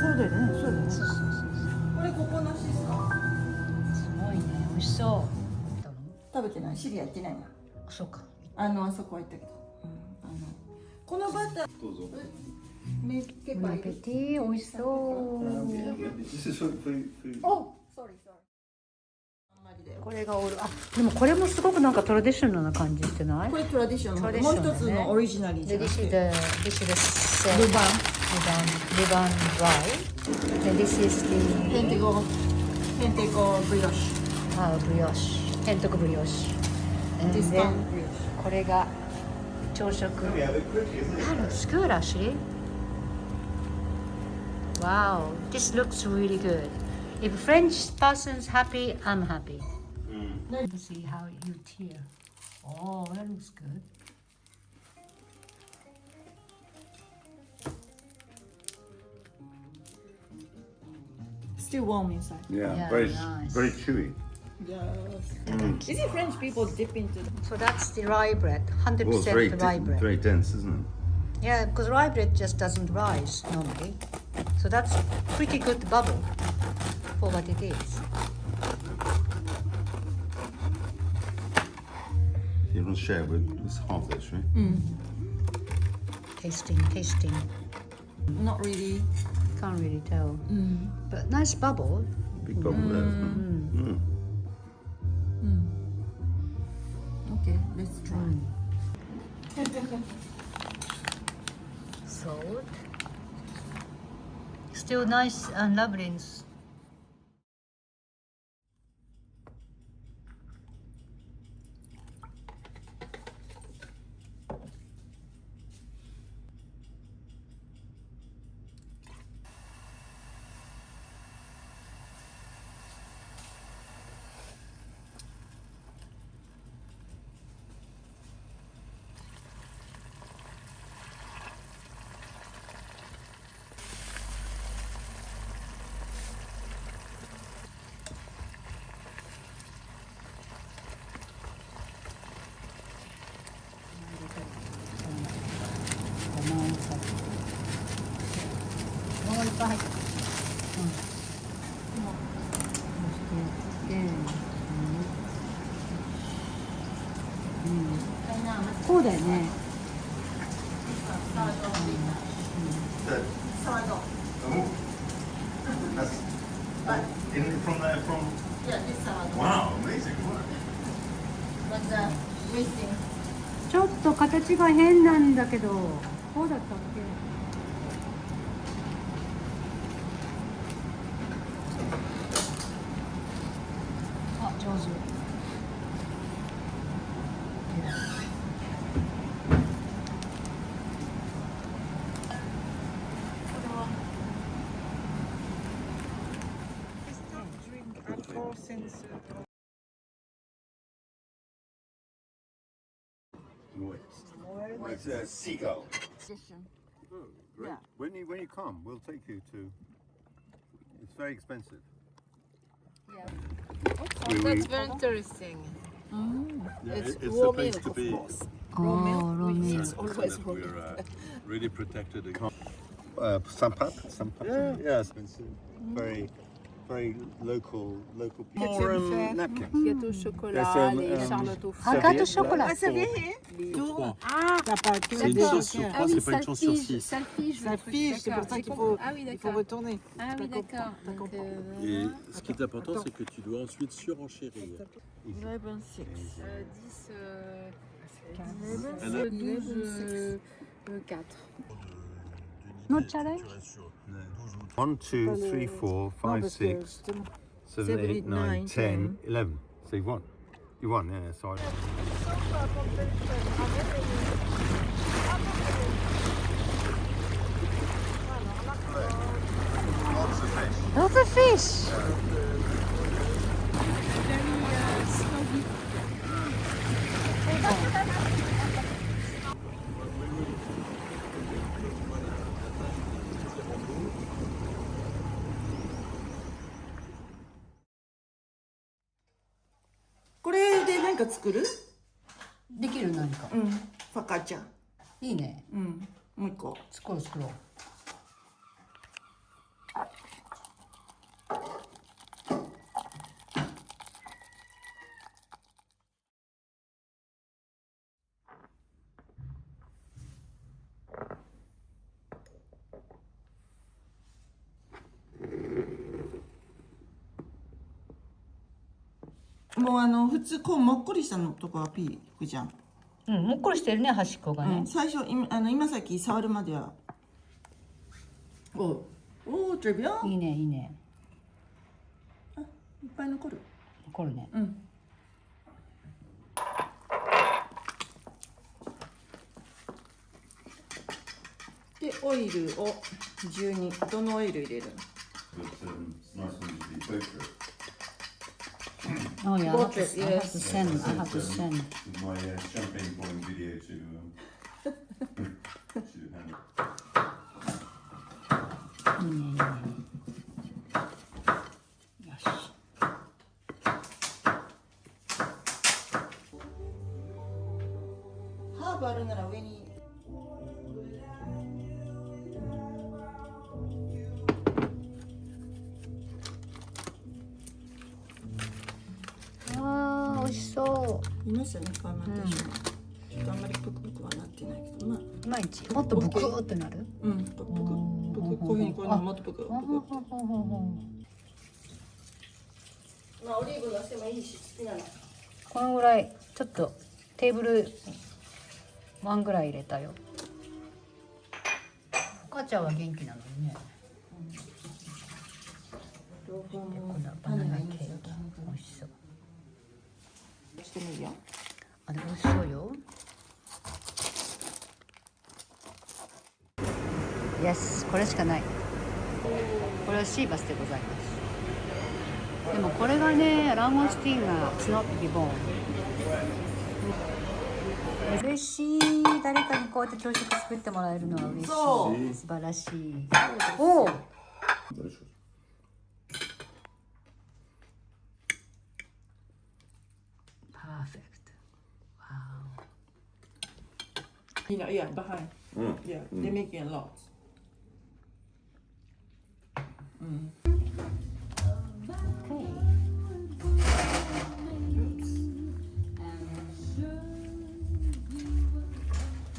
そうだよね、そうだよね。そうそうそう。これココナッシですか？すごいね、美味しそう。食べてない、シリア行ってないな。あ、そうか。あそこは行ったけど。このバター。どうぞ。結構ボナペティ、美味しそう。お、これがオール、あ、でもこれもすごくなんかトラディショナルな感じしてない？これトラディショナル。もう一つのオリジナルじゃなくて。This is theルバン。Lebanon rye. And this is the ヘンテコブリオッシブリオッシュ。ヘンテコブリオッシュ。ュ。And then これが朝食。Looks good actually. Wow, this looks really good. If French person's happy, I'm happy. Let's see how you tear. Oh, that looks good. Still warm inside. Yeah, very nice. very chewy. Yes. Is it French people dip into the... So that's the rye bread, 100% Well, it's very rye bread. very dense, isn't it? Yeah, because rye bread just doesn't rise normally. So that's pretty good bubble for what it is. You want to share with half this, right? Tasting. Not really. Can't really tell. But nice bubble. Big bubble there, isn't it? Okay, let's try. Salt. Still nice and lovely. From Yeah, this salad. wow, amazing work. But the wasting. ちょっと形が変なんだけど、こうだったっけ？あ、上手。It's a seagull. Position. Oh, great. Yeah. When you come, we'll take you to. It's very expensive. Yeah. That's very interesting. It's It's the raw place milk, to of be. course. Raw milk. It's always that raw we're milk. really protected against. Sampak. Yeah. Yes. Very, very local people. More napkins. Gâteau au chocolat, There's, les charlottes au Ah, fruits. gâteau au chocolat. Ah, ça vient? Trois. Ah, C'est une chance sur ah trois, oui, c'est pas une chance sur six. salpige, Ça fiche, c'est pour ça qu'il faut, Ah oui, il faut d'accord. retourner. Ah oui, d'accord. T'as Donc, compris. Et ce qui est important, c'est que tu dois ensuite surenchérir. 11, 6. 10, 12, 4. No challenge? 1, 2, 3, 4, 5, 6, 7, 8, 9, 10, 11. So you won. You won, yeah. Sorry. Lots of fish.これで何か作る？できる何か。うん。ファカチャ。いいね。うん。もう一個。作ろう。もう普通こうもっこりしたのとかはピークじゃん。うん、もっこりしてるね、端っこがね。最初今さっき触るまでは。おtrès bien。いいね、いいね。いっぱい残る。残るね。でオイルを12。どのオイル入れるの？ But it's nice one to be both Oh yeah, Both, I have to yes. send. I have to send. with my champagne pouring video to Hannah. いいね、いいね。よし。ハーブあるなら上に。ああ、美味しそいましたね、ファーメンテーション。ちょっとあんまりぷくぷくはなってないけど、まあ、う。いまいち。もっとブクーってなる。ぷくぷく、こういうふうにこういうのもっとぷくぷく。まあオリーブのしてもいいし、好きなの。このぐらい、ちょっとテーブルワンぐらい入れたよ。お母ちゃんは元気なのにね。両方こものバナナケーキ、美味しそう。してみるよ。あれ美味しそうよ。Yes、これしかない。これはシーバスでございます。でもこれがね、ランゴスティンがツノッビボン。嬉しい。誰かにこうやって朝食作ってもらえるのは嬉しい。そう素晴らしい。おお。Perfect. Wow. Yeah, behind. Yeah, they make it a lot. Okay.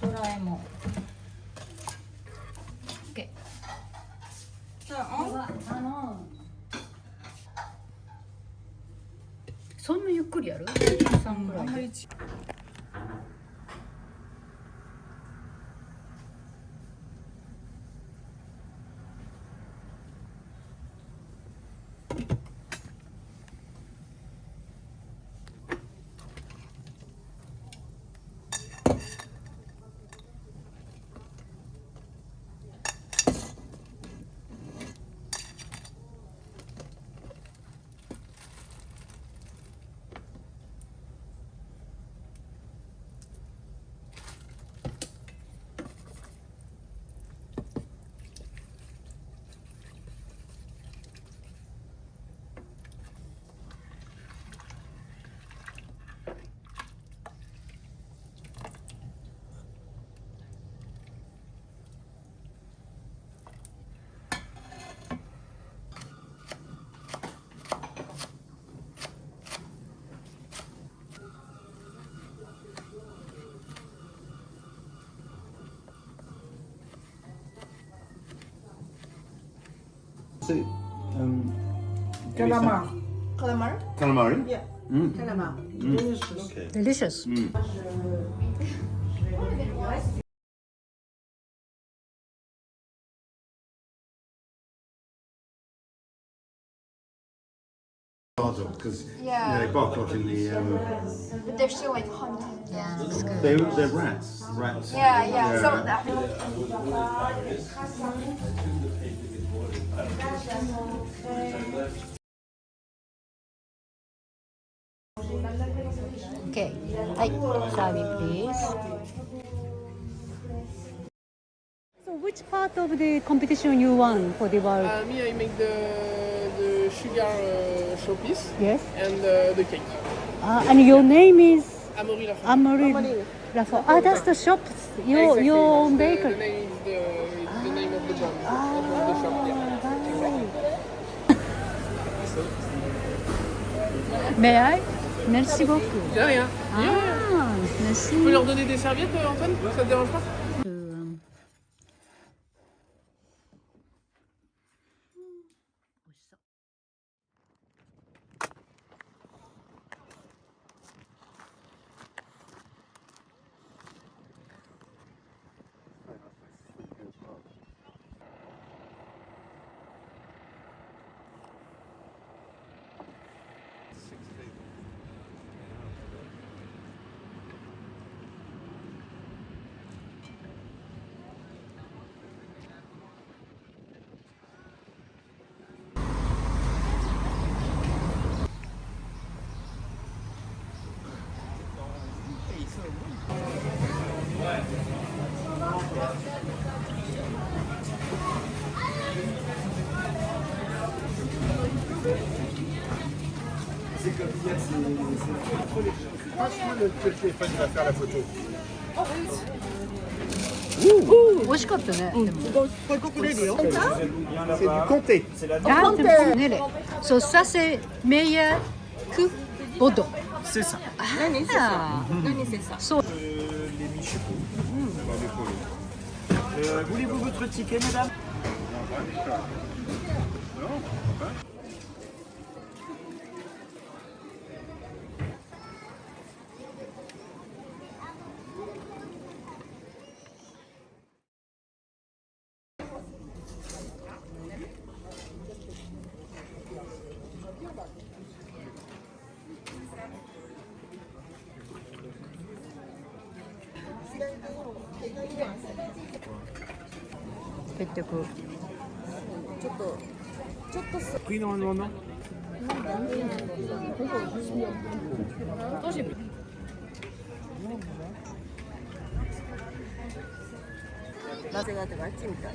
ドラえもん。OK。じゃあ、そんなゆっくりやる？3ぐらいで。あんまりCalamari. Calamari? Yeah. Calamari. Okay. Delicious. Because they bark off in the. But they're still like hunting. Yeah, looks good. They're rats. Rats. Yeah. So that. Okay. はい、サービス please. So which part of the competition you won for the world? Me, I make the sugar showpiece Yes. and the cake. And your name is Amaury Lafont. Amaury Lafont. Ah, that's the shop. Exactly. Your own The bakery. name is the name of the brand. Of the shop, yeah. May I? Merci beaucoup. De rien. Ah, merci. Tu peux leur donner des serviettes, Antoine? Ça te dérange pas? Passe-moi le téléphone, il va faire la photo. 美味しかったね。でも C'est du comté. Ah, so ça c'est meilleur que Bordeaux. C'est ça. Ah, so Les michetots. Voulez-vous votre ticket, madame?結局 Pris normalement, non? なぜがあってあっちみたい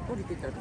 降りてたとこ